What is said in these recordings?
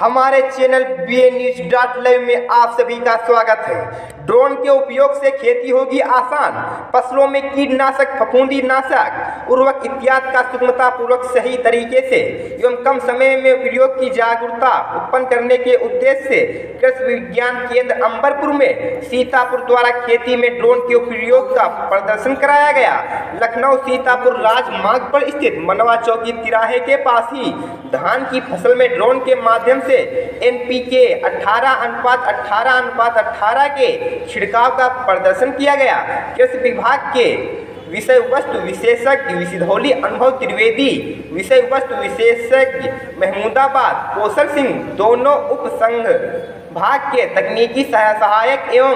हमारे channel BA News.live में आप सभी का स्वागत है। ड्रोन के उपयोग से खेती होगी आसान। फसलों में कीटनाशक, फफूंदी नाशक, उर्वरक इत्यादि का सुगमतापूर्वक सही तरीके से एवं कम समय में प्रयोग की जागरूकता उत्पन्न करने के उद्देश्य से कृषि विज्ञान केंद्र अंबरपुर में सीतापुर द्वारा खेती में ड्रोन के उपयोग का प्रदर्शन कराया गया। लखनऊ सीतापुर राजमार्ग पर स्थित मनवा चौकी तिराहे के पास ही धान की फसल में ड्रोन के माध्यम से NPK 18:18:18 के छिड़काव का प्रदर्शन किया गया। कृषि विभाग के विषय वस्तु विशेषज्ञ विसिधौली अनुभव त्रिवेदी, विषय वस्तु विशेषज्ञ महमूदाबाद कौशल सिंह, दोनों उप संघ भाग के तकनीकी सहायक एवं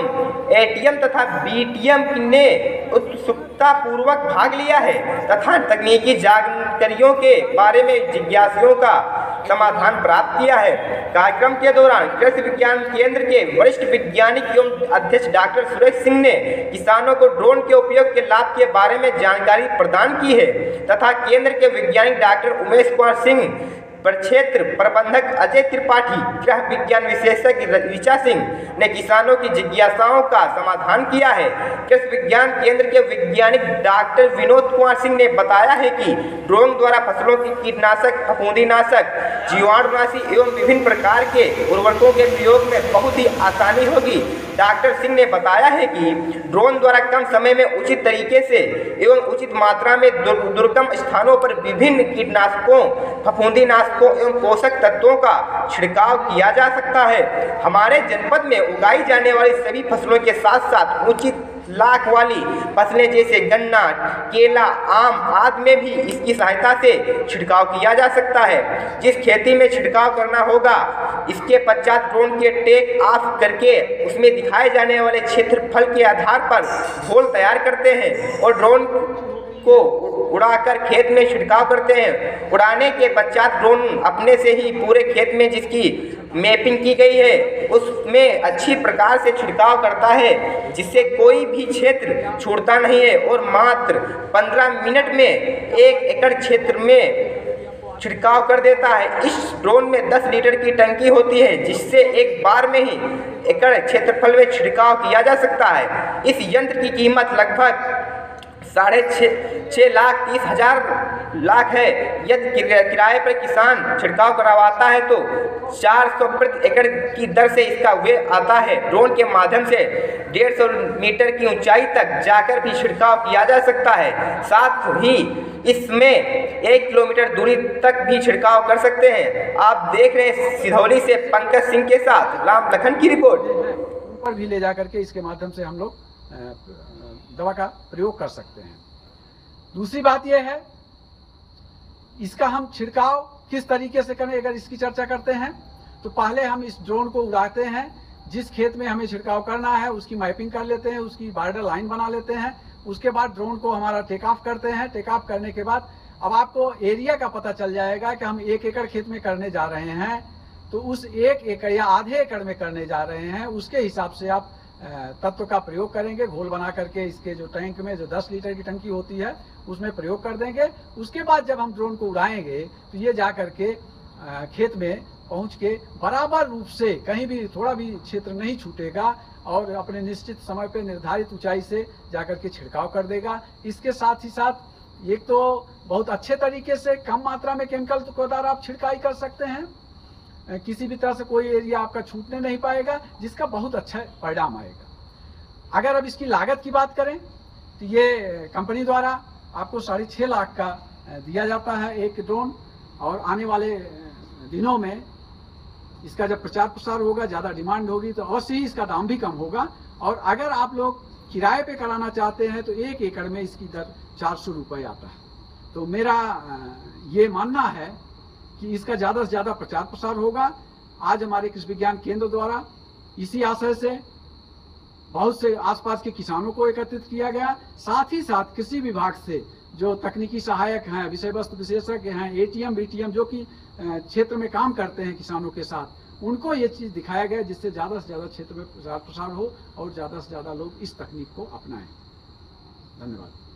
ATM तथा BTM ने उत्सुकता पूर्वक भाग लिया है तथा तकनीकी जानकारियों के बारे में जिज्ञासुओं का समाधान प्राप्त किया है। कार्यक्रम के दौरान कृषि विज्ञान केंद्र के वरिष्ठ वैज्ञानिक एवं अध्यक्ष डॉक्टर सुरेश सिंह ने किसानों को ड्रोन के उपयोग के लाभ के बारे में जानकारी प्रदान की है तथा केंद्र के वैज्ञानिक डॉक्टर उमेश कुमार सिंह, प्रक्षेत्र प्रबंधक अजय त्रिपाठी, गृह विज्ञान विशेषज्ञ ऋचा सिंह ने किसानों की जिज्ञासाओं का समाधान किया है। कृषि विज्ञान केंद्र के वैज्ञानिक डॉक्टर विनोद कुमार सिंह ने बताया है कि ड्रोन द्वारा फसलों की कीटनाशक, फफूंदीनाशक, जीवाणुनाशी एवं विभिन्न प्रकार के उर्वरकों के प्रयोग में बहुत ही आसानी होगी। डॉक्टर सिंह ने बताया है कि ड्रोन द्वारा कम समय में उचित तरीके से एवं उचित मात्रा में दुर्गम स्थानों पर विभिन्न कीटनाशकों, फफूंदीनाशकों एवं पोषक तत्वों का छिड़काव किया जा सकता है। हमारे जनपद में उगाई जाने वाली सभी फसलों के साथ साथ उचित लाख वाली फसलें जैसे गन्ना, केला, आम आदि में भी इसकी सहायता से छिड़काव किया जा सकता है। जिस खेती में छिड़काव करना होगा, इसके पश्चात ड्रोन के टेक ऑफ करके उसमें दिखाए जाने वाले क्षेत्रफल के आधार पर घोल तैयार करते हैं और ड्रोन को उड़ाकर खेत में छिड़काव करते हैं। उड़ाने के पश्चात ड्रोन अपने से ही पूरे खेत में जिसकी मैपिंग की गई है उसमें अच्छी प्रकार से छिड़काव करता है, जिससे कोई भी क्षेत्र छूटता नहीं है और मात्र 15 मिनट में 1 एकड़ क्षेत्र में छिड़काव कर देता है। इस ड्रोन में 10 लीटर की टंकी होती है, जिससे एक बार में ही एकड़ क्षेत्रफल में छिड़काव किया जा सकता है। इस यंत्र की कीमत लगभग 6,30,000 लाख है। यदि किराए पर किसान छिड़काव करवाता है तो 400 प्रति एकड़ की दर से इसका व्यय आता है। ड्रोन के माध्यम से 150 मीटर की ऊंचाई तक जाकर भी छिड़काव किया जा सकता है। साथ ही इसमें 1 किलोमीटर दूरी तक भी छिड़काव कर सकते हैं। आप देख रहे हैं सिधौली से पंकज सिंह के साथ राम लखन की रिपोर्ट। ऊपर भी ले जाकर के इसके माध्यम से हम लोग दवा का प्रयोग कर सकते हैं। दूसरी बात यह है, इसका हम छिड़काव किस तरीके से करें, अगर इसकी चर्चा करते हैं तो पहले हम इस ड्रोन को उड़ाते हैं। जिस खेत में हमें छिड़काव करना है उसकी मैपिंग कर लेते हैं, उसकी बॉर्डर लाइन बना लेते हैं। उसके बाद ड्रोन को हमारा टेक ऑफ करते हैं। टेक ऑफ करने के बाद अब आपको एरिया का पता चल जाएगा कि हम 1 एकड़ खेत में करने जा रहे हैं, तो उस 1 एकड़ या आधे एकड़ में करने जा रहे हैं, उसके हिसाब से आप तत्व का प्रयोग करेंगे। घोल बना करके इसके जो टैंक में जो 10 लीटर की टंकी होती है उसमें प्रयोग कर देंगे। उसके बाद जब हम ड्रोन को उड़ाएंगे तो ये जा करके खेत में पहुंच के बराबर रूप से कहीं भी थोड़ा भी क्षेत्र नहीं छूटेगा और अपने निश्चित समय पे निर्धारित ऊंचाई से जाकर के छिड़काव कर देगा। इसके साथ ही साथ एक तो बहुत अच्छे तरीके से कम मात्रा में केमिकल के द्वारा आप छिड़काई कर सकते हैं। किसी भी तरह से कोई एरिया आपका छूटने नहीं पाएगा, जिसका बहुत अच्छा परिणाम आएगा। अगर अब इसकी लागत की बात करें तो ये कंपनी द्वारा आपको 6.5 लाख का दिया जाता है एक ड्रोन, और आने वाले दिनों में इसका जब प्रचार प्रसार होगा, ज़्यादा डिमांड होगी तो अवश्य ही इसका दाम भी कम होगा। और अगर आप लोग किराए पे कराना चाहते हैं तो 1 एकड़ में इसकी दर 400 रुपये आता है। तो मेरा ये मानना है कि इसका ज़्यादा से ज़्यादा प्रचार प्रसार होगा। आज हमारे कृषि विज्ञान केंद्र द्वारा इसी आशय से बहुत से आसपास के किसानों को एकत्रित किया गया। साथ ही साथ कृषि विभाग से जो तकनीकी सहायक हैं, विषय वस्तु विशेषज्ञ हैं, ATM BTM जो कि क्षेत्र में काम करते हैं किसानों के साथ, उनको ये चीज़ दिखाया गया जिससे ज़्यादा से ज़्यादा क्षेत्र में प्रचार प्रसार हो और ज़्यादा से ज़्यादा लोग इस तकनीक को अपनाएं। धन्यवाद।